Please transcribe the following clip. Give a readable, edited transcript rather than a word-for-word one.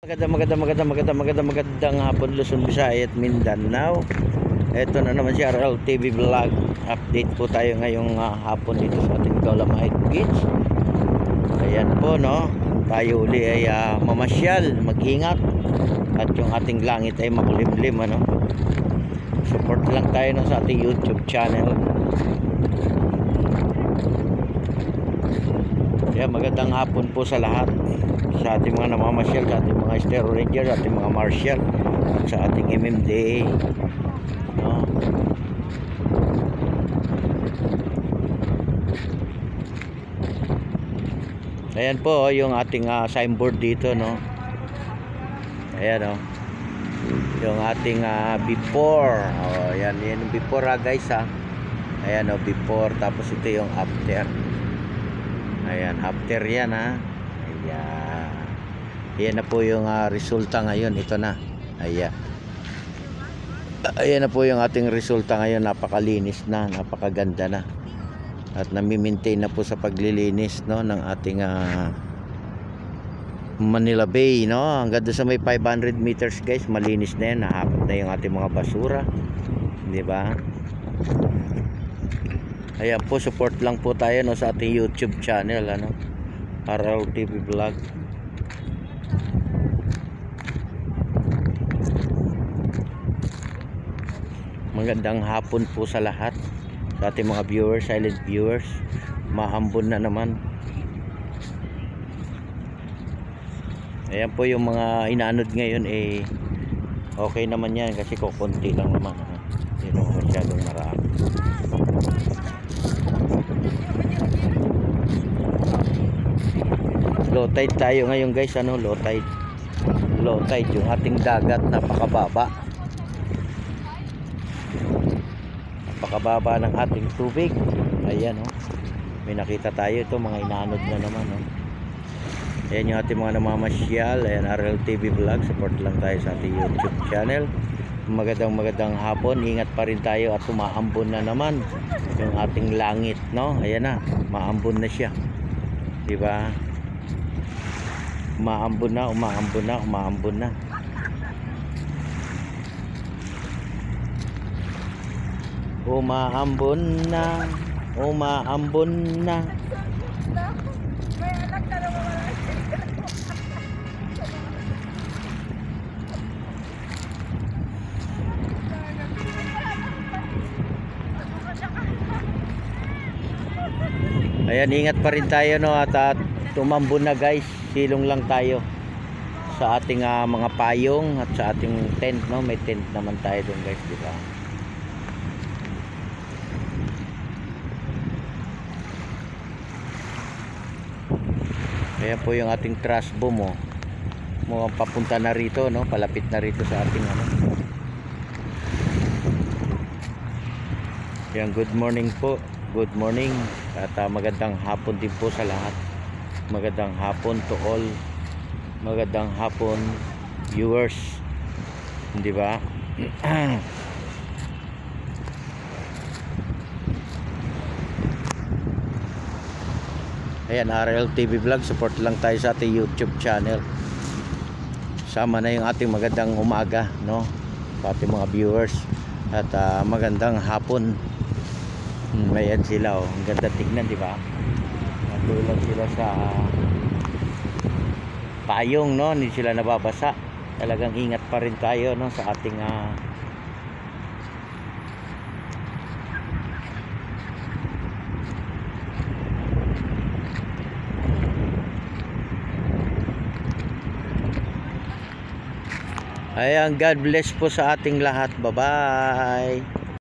Magandang hapon Luzon, Visayas at Mindanao. Ito na naman si RLTV Vlog. Update po tayo ngayong hapon dito sa ating Dolomite Beach. Ayan po, no, tayo uli ay mamasyal, mag-ingat, at yung ating langit ay makulimlim, ano. Support lang tayo, no, sa ating YouTube channel. Kaya magandang hapon po sa lahat, sa ating mga namamasyal, sa ating mga Estero Ranger, sa ating mga Marshal, at sa ating MMDA, no? Ayan po yung ating signboard dito, no? Ayan, yung ating before. Ayan, yan yung before, guys, ayan, before, tapos ito yung after. Ayan, after yan, Ayan. Ayan na po yung resulta ngayon. Ito na. Ayan. Ayan na po yung ating resulta ngayon. Napakalinis na, napakaganda na. At nami-maintain na po sa paglilinis, no, ng ating Manila Bay, no. Hanggang doon sa may 500 meters, guys, malinis na yan. Nahakot na yung ating mga basura. Di ba? Ayan po, support lang po tayo, no, sa ating YouTube channel, ano, RLTV Vlog. Magandang hapon po sa lahat, sa ating mga viewers, silent viewers. Mahambon na naman. Ayan po yung mga inaanod ngayon, okay naman yan kasi kukunti lang naman, hindi naman masyadong marami. Low tide tayo ngayon, guys, ano, low tide yung ating dagat, napakababa ng ating tubig. Ayan, may nakita tayo, ito mga inaanod na naman, ayan yung ating mga namamasyal. Ayan, RLTV Vlog, support lang tayo sa ating YouTube channel. Magandang hapon, ingat pa rin tayo at umaambon na naman yung ating langit, no. Ayan na, maambon na siya, di ba? Umaambon na. Umaambon na. Ayan, ingat pa rin tayo, no, at tumambon na, guys. Silong lang tayo sa ating mga payong at sa ating tent, no. May tent naman tayo doon, guys, di ba? Ayan po yung ating trash boom, mukhang papunta na rito, no, palapit na rito sa ating Ayan, good morning po, good morning, at magandang hapon din po sa lahat. Magandang hapon to all. Magandang hapon, viewers, di ba? Ayan, RLTV Vlog, support lang tayo sa ating YouTube channel. Sama na yung ating magandang umaga, no, sa ating mga viewers, at magandang hapon. Ayan sila, ang ganda tignan, di ba? Natulog sila sa payong, no, hindi sila nababasa. Talagang ingat pa rin tayo, no, sa ating ayan, God bless po sa ating lahat. Bye bye.